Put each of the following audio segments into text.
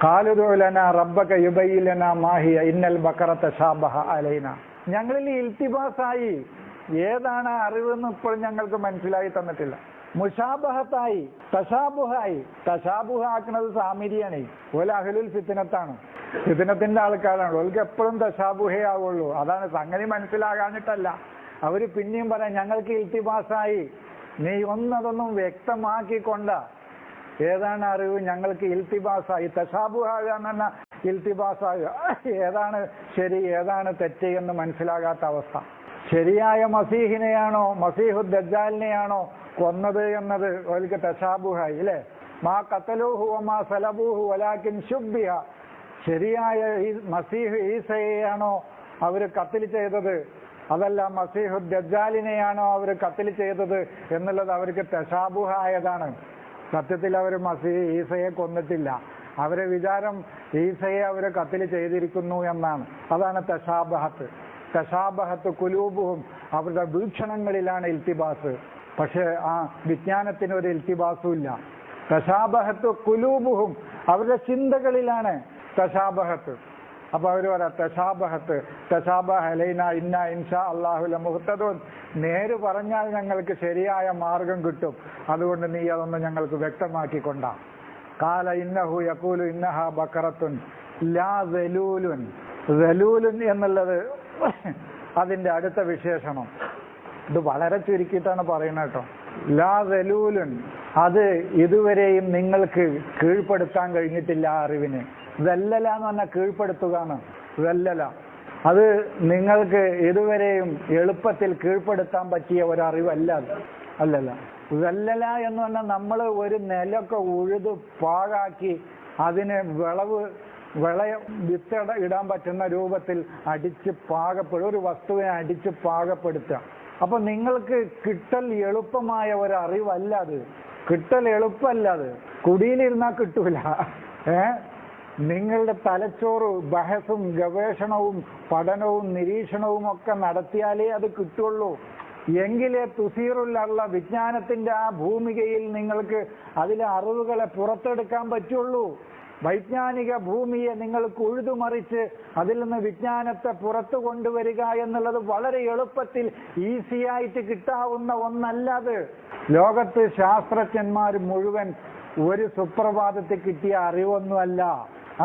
ഖാലുദു ലനാ റബ്ബക യുബയ്യിൻ ലനാ മാഹിയ ഇന്നൽ ബഖറ തശാബഹ അലൈന. ഞങ്ങളിൽ ഇൽത്തിബാസായി ഏതാണ് അറിവെന്ന് ഇപ്പോഴും ഞങ്ങൾക്ക് മനസ്സിലായി തന്നിട്ടില്ല. മുഷാബഹത്തായി, തശാബുഹായി. തശാബുഹ ആക്കുന്നത് സാമിരിയാണ്. ഓല അഹ്ലുൽ ഫിത്നത്താണ്, ഫിത്നത്തിന്റെ ആൾക്കാരാണ്. ഓൾക്ക് എപ്പോഴും തശാബുഹേ ആവുള്ളൂ. അതാണ് സംഗതി മനസ്സിലാകാഞ്ഞിട്ടല്ല. അവര് പിന്നെയും പറയാം ഞങ്ങൾക്ക് ഇൽത്തിബാസായി, നീ ഒന്നതൊന്നും വ്യക്തമാക്കിക്കൊണ്ട ഏതാണ് അറിവ് ഞങ്ങൾക്ക് ഇൽത്തിബാസായി. തശാബുഹാകുക എന്ന് പറഞ്ഞാൽ ഇൽത്തിബാസാകുക, ഏതാണ് ശരി ഏതാണ് തെറ്റ് എന്ന് മനസ്സിലാകാത്ത അവസ്ഥ. ശരിയായ മസീഹിനെയാണോ മസീഹു ദജ്ജാലിനെയാണോ കൊന്നത് എന്നത് ഓൽക്ക് തശാബുഹായി അല്ലേ. മാ ഖതലൂഹു വമാ സലബൂഹു വലാകിൻ ശുബ്ബിഹ. ശരിയായ മസീഹ് ഈസയെയാണോ അവര് ഖത്ൽ ചെയ്തത്, അതല്ല മസീഹു ദജ്ജാലിനെയാണോ അവർ ഖത്ൽ ചെയ്തത് എന്നുള്ളത് അവർക്ക് തശാബുഹായതാണ്. സത്യത്തിൽ അവർ ഈസയെ കൊന്നിട്ടില്ല. അവരെ വിചാരം ഈസയെ അവർ ഖത്ൽ ചെയ്തിരിക്കുന്നു എന്നാണ്. അതാണ് തശാബഹത്ത്. തശാബഹത്ത് കുലൂബുഹും, അവരുടെ വീക്ഷണങ്ങളിലാണ് ഇൽത്തിബാസ്. പക്ഷെ ആ വിജ്ഞാനത്തിന് ഒരു ഇൽത്തിബാസും ഇല്ല. തശാബഹത്ത് കുലൂബുഹും, അവരുടെ ചിന്തകളിലാണ് തശാബഹത്ത്. അപ്പൊ അവര് പറയാം തശാബഹത്ത് തശാബഹ അലൈന ഇന്നാ ഇൻഷാ അല്ലാഹു ലമുഹ്തദൂൻ. നേര് പറഞ്ഞാൽ ഞങ്ങൾക്ക് ശരിയായ മാർഗം കിട്ടും, അതുകൊണ്ട് നീ അതൊന്ന് ഞങ്ങൾക്ക് വ്യക്തമാക്കിക്കൊണ്ട. ഖാല ഇന്നഹു യഖൂലു ഇന്നഹാ ബഖറത്തുൻ ലാ ദലൂലുൻ. ദലൂലുൻ എന്നുള്ളത് അതിന്റെ അടുത്ത വിശേഷണം. ഇത് വളരെ ചുരുക്കിയിട്ടാണ് പറയുന്നത് കേട്ടോ. ലാ ദലൂലുൻ, അത് ഇതുവരെയും നിങ്ങൾക്ക് കീഴ്പ്പെടുത്താൻ കഴിഞ്ഞിട്ടില്ല ആ അറിവിന്. ദല്ലല എന്ന് പറഞ്ഞാൽ കീഴ്പ്പെടുത്തുകയാണ്. ദല്ലല അത് നിങ്ങൾക്ക് ഇതുവരെയും എളുപ്പത്തിൽ കീഴ്പ്പെടുത്താൻ പറ്റിയ ഒരറിവല്ല. അല്ലല്ല, ദല്ലല എന്ന് പറഞ്ഞാൽ നമ്മൾ ഒരു നിലൊക്കെ ഉഴുത് പാഴാക്കി അതിന് വിള വിത്ത് ഇടാൻ പറ്റുന്ന രൂപത്തിൽ അടിച്ച് ഒരു വസ്തുവിനെ അടിച്ച് പാകപ്പെടുത്തുക. അപ്പൊ നിങ്ങൾക്ക് കിട്ടൽ എളുപ്പമായ ഒരറിവല്ല അത്. കിട്ടൽ എളുപ്പമല്ല അത്. കുടിയിലിരുന്നാൽ കിട്ടൂല. നിങ്ങളുടെ തലച്ചോറ് ബഹസും ഗവേഷണവും പഠനവും നിരീക്ഷണവും ഒക്കെ നടത്തിയാലേ അത് കിട്ടുള്ളൂ. എങ്കിലേ തുസീറുള്ള വിജ്ഞാനത്തിന്റെ ആ ഭൂമികയിൽ നിങ്ങൾക്ക് അതിലെ അറിവുകളെ പുറത്തെടുക്കാൻ പറ്റുള്ളൂ. വൈജ്ഞാനിക ഭൂമിയെ നിങ്ങൾക്ക് ഉഴുതുമറിച്ച് അതിൽ നിന്ന് വിജ്ഞാനത്തെ പുറത്തു കൊണ്ടുവരിക എന്നുള്ളത് വളരെ എളുപ്പത്തിൽ ഈസിയായിട്ട് കിട്ടാവുന്ന ഒന്നല്ലത്. ലോകത്ത് ശാസ്ത്രജ്ഞന്മാർ മുഴുവൻ ഒരു സുപ്രഭാതത്തിൽ കിട്ടിയ അറിവൊന്നുമല്ല.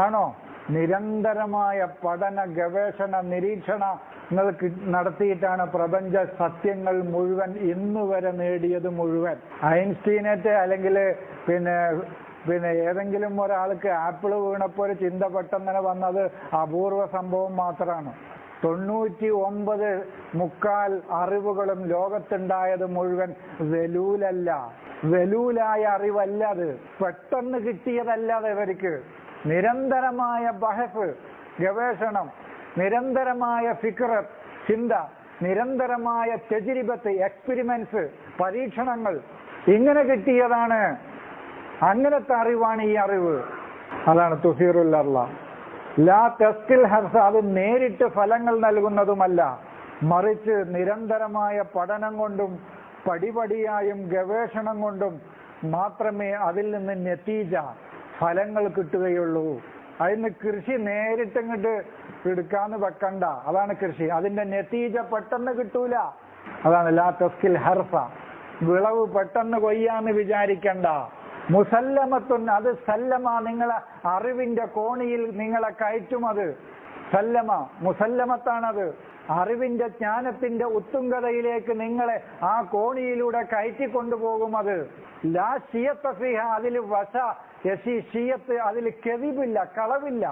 ആണോ? നിരന്തരമായ പഠന ഗവേഷണ നിരീക്ഷണങ്ങൾ നടത്തിയിട്ടാണ് പ്രപഞ്ച സത്യങ്ങൾ മുഴുവൻ ഇന്നുവരെ നേടിയത് മുഴുവൻ. ഐൻസ്റ്റീനറ്റ് അല്ലെങ്കിൽ പിന്നെ ഏതെങ്കിലും ഒരാൾക്ക് ആപ്പിള് വീണപ്പോ ഒരു ചിന്ത പെട്ടെന്ന് വന്നത് അപൂർവ സംഭവം മാത്രമാണ്. 99.25 അറിവുകളും ലോകത്തുണ്ടായത് മുഴുവൻ വെലൂലല്ല. വെലൂലായ അറിവല്ല അത്. പെട്ടെന്ന് കിട്ടിയതല്ലാതെ ഇവർക്ക് നിരന്തരമായ ബഹഫ് ഗവേഷണം, നിരന്തരമായ ഫിക്റത്ത് ചിന്ത, നിരന്തരമായ തജ്രിബത്ത് എക്സ്പെരിമെന്റ്സ് പരീക്ഷണങ്ങൾ, ഇങ്ങനെ കിട്ടിയതാണ്. അങ്ങനത്തെ അറിവാണ് ഈ അറിവ്. അതാണ് തുസീറുൽ അർള. ലാ തസ്കിൽ ഹർസ, അത് നേരിട്ട് ഫലങ്ങൾ നൽകുന്നതുമല്ല, മറിച്ച് നിരന്തരമായ പഠനം കൊണ്ടും പടിപടിയായും ഗവേഷണം കൊണ്ടും മാത്രമേ അതിൽ നിന്ന് നെതീജ ഫലങ്ങൾ കിട്ടുകയുള്ളൂ. അതിന് കൃഷി നേരിട്ടിങ്ങോട്ട് എടുക്കാന്ന് വെക്കണ്ട. അതാണ് കൃഷി. അതിന്റെ നെതീജ പെട്ടെന്ന് കിട്ടൂല. അതാണ് ലാ തസ്കിൽ ഹർസ. വിളവ് പെട്ടെന്ന് കൊയ്യാന്ന് വിചാരിക്കണ്ട. മുസല്ലമത്തുൻ, അത് സല്ലമ, നിങ്ങളെ അറിവിന്റെ കോണിയിൽ നിങ്ങളെ കയറ്റും. അത് സല്ലമ മുസല്ലമത്താണത്. അറിവിന്റെ ജ്ഞാനത്തിന്റെ ഉത്തുംഗതയിലേക്ക് നിങ്ങളെ ആ കോണിയിലൂടെ കയറ്റിക്കൊണ്ടുപോകും. അത് ലാ ഷിയത്ത ഫിഹ, അതിൽ ഷിയത്ത്, അതിൽ കെദിബില്ല, കളവില്ല,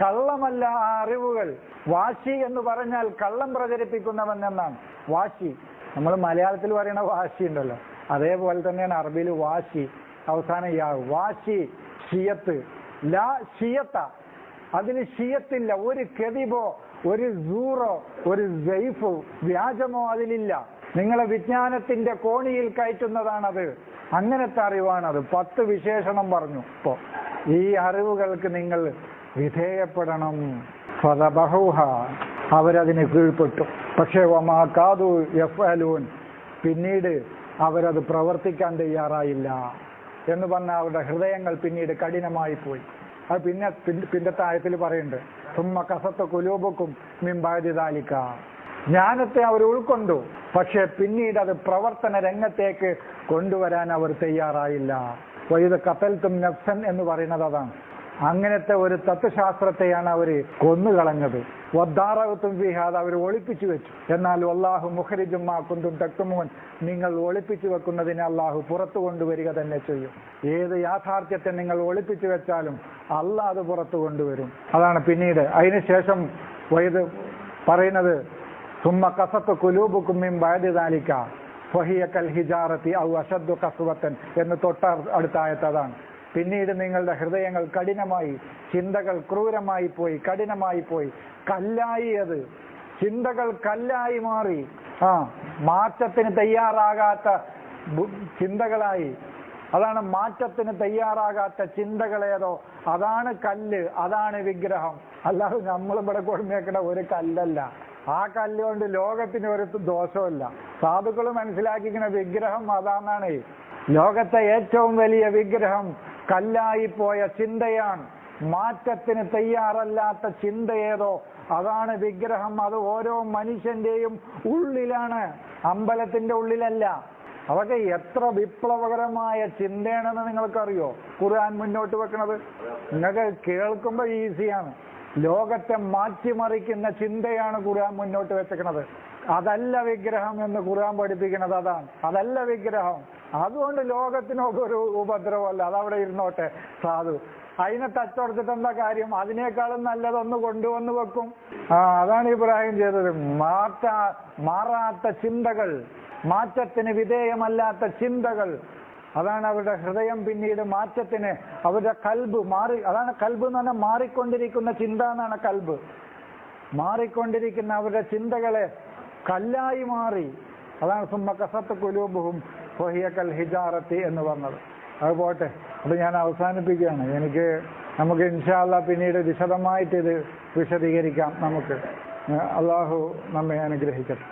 കള്ളമല്ല ആ അറിവുകൾ. വാശി എന്ന് പറഞ്ഞാൽ കള്ളം പ്രചരിപ്പിക്കുന്നവൻ എന്നാണ് വാശി. നമ്മൾ മലയാളത്തിൽ പറയുന്ന വാശി ഉണ്ടല്ലോ, അതേപോലെ തന്നെയാണ് അറബിയിൽ വാശി. അവസാനം വാശി, ഷിയത്ത്. ലാ ഷിയത്ത, അതിന് ഷിയത്തില്ല. ഒരു കെദിബോ ഒരു സൂറോ ഒരു സൈഫോ വ്യാജമോ അതിലില്ല. നിങ്ങളെ വിജ്ഞാനത്തിന്റെ കോണിയിൽ കയറ്റുന്നതാണത്. അങ്ങനത്തെ അറിവാണത്. 10 വിശേഷണം പറഞ്ഞു. ഇപ്പോ ഈ അറിവുകൾക്ക് നിങ്ങൾ വിധേയപ്പെടണം. ഫദബഹൂഹ, അവരതിന് കീഴ്പ്പെട്ടു. പക്ഷേ വമാ കാദു യഫ്അലൂൻ, പിന്നീട് അവരത് പ്രവർത്തിക്കാൻ തയ്യാറായില്ല എന്ന് പറഞ്ഞാൽ അവരുടെ ഹൃദയങ്ങൾ പിന്നീട് കഠിനമായി പോയി. അത് പിന്നത്തെ ആയത്തിൽ പറയുന്നുണ്ട്, സുമ്മ കസത്ത കുലൂബുക്കും മിൻ ബഅദി ദാലിക. ജ്ഞാനത്തെ അവർ ഉൾക്കൊണ്ടു, പക്ഷെ പിന്നീട് അത് പ്രവർത്തന രംഗത്തേക്ക് കൊണ്ടുവരാൻ അവർ തയ്യാറായില്ല. വൈദ ഖതൽതും നഫ്സൻ എന്ന് പറയുന്നത് അതാണ്. അങ്ങനത്തെ ഒരു തത്വശാസ്ത്രത്തെയാണ് അവർ കൊന്നുകളഞ്ഞത്. വദ്ദാറഅതും ഫീഹാ, അവർ ഒളിപ്പിച്ചു വെച്ചു. എന്നാൽ വല്ലാഹു മുഖ്രിജും മാ കുന്തും തക്തുമൂൻ, നിങ്ങൾ ഒളിപ്പിച്ചു വെക്കുന്നതിനെ അള്ളാഹു പുറത്തു കൊണ്ടുവരിക തന്നെ ചെയ്യും. ഏത് യാഥാർത്ഥ്യത്തെ നിങ്ങൾ ഒളിപ്പിച്ചു വെച്ചാലും അള്ളാഹ് അത് പുറത്തു കൊണ്ടുവരും. അതാണ് പിന്നീട് അതിനുശേഷം വൈദ് പറയുന്നത്, സുമ്മ ഖസത്ത് ഖുലൂബുക്കും മിൻ ബഅദി ദാലിക ഫഹിയ കൽ ഹിജാറത്തി ഔ അശദ്ദു ഖസ്വതൻ എന്ന് അടുത്ത ആയത്ത് അതാണ്. പിന്നീട് നിങ്ങളുടെ ഹൃദയങ്ങൾ കഠിനമായി, ചിന്തകൾ ക്രൂരമായി പോയി, കഠിനമായി പോയി, കല്ലായി. അത് ചിന്തകൾ കല്ലായി മാറി. മാറ്റത്തിന് തയ്യാറാകാത്ത ചിന്തകളായി. അതാണ് മാറ്റത്തിന് തയ്യാറാകാത്ത ചിന്തകളേതോ അതാണ് കല്ല്, അതാണ് വിഗ്രഹം. അല്ലാതെ നമ്മളിവിടെ കൊടുന്നേക്കുന്ന ഒരു കല്ലല്ല. ആ കല്ലുകൊണ്ട് ലോകത്തിന് ഒരു ദോഷമില്ല. സാധുക്കൾ മനസ്സിലാക്കിക്കുന്ന വിഗ്രഹം അതാണെന്നാണ്. ലോകത്തെ ഏറ്റവും വലിയ വിഗ്രഹം കല്ലായിപ്പോയ ചിന്തയാണ്. മാറ്റത്തിന് തയ്യാറല്ലാത്ത ചിന്ത ഏതോ അതാണ് വിഗ്രഹം. അത് ഓരോ മനുഷ്യന്റെയും ഉള്ളിലാണ്, അമ്പലത്തിന്റെ ഉള്ളിലല്ല. അതൊക്കെ എത്ര വിപ്ലവകരമായ ചിന്തയാണെന്ന് നിങ്ങൾക്കറിയോ ഖുർആൻ മുന്നോട്ട് വെക്കുന്നത്? നിങ്ങൾക്ക് കേൾക്കുമ്പോ ഈസിയാണ്. ലോകത്തെ മാറ്റിമറിക്കുന്ന ചിന്തയാണ് ഖുർആൻ മുന്നോട്ട് വെച്ചേക്കുന്നത്. അതല്ല വിഗ്രഹം എന്ന് ഖുർആൻ പഠിപ്പിക്കുന്നത് അതാണ്. അതല്ല വിഗ്രഹം. അതുകൊണ്ട് ലോകത്തിനൊക്കെ ഒരു ഉപദ്രവമല്ല, അതവിടെ ഇരുന്നോട്ടെ സാധു. അതിനെ തച്ചോടത്തിട്ട് എന്താ കാര്യം? അതിനേക്കാളും നല്ലതൊന്ന് കൊണ്ടുവന്ന് വെക്കും. അതാണ് ഇബ്രാഹിം ചെയ്തത്. മാറാത്ത ചിന്തകൾ, മാറ്റത്തിന് വിധേയമല്ലാത്ത ചിന്തകൾ, അതാണ് അവരുടെ ഹൃദയം പിന്നീട് മാറ്റത്തിന്, അവരുടെ കൽബ് മാറി. അതാണ് കൽബ് എന്ന് പറഞ്ഞാൽ മാറിക്കൊണ്ടിരിക്കുന്ന ചിന്ത എന്നാണ് കൽബ്. മാറിക്കൊണ്ടിരിക്കുന്ന അവരുടെ ചിന്തകളെ കല്ലായി മാറി. അതാണ് സുമ്മ ഖസത്ത് ഖുലൂബുഹും ഫഹിയ കൽ ഹിജാറത്തി എന്ന് പറഞ്ഞത്. അത് പോട്ടെ, അത് ഞാൻ അവസാനിപ്പിക്കുകയാണ്. നമുക്ക് ഇൻഷാ അല്ലാഹ് പിന്നീട് വിശദമായിട്ട് ഇത് വിശദീകരിക്കാം. നമുക്ക് അള്ളാഹു നമ്മെ അനുഗ്രഹിക്കട്ടെ.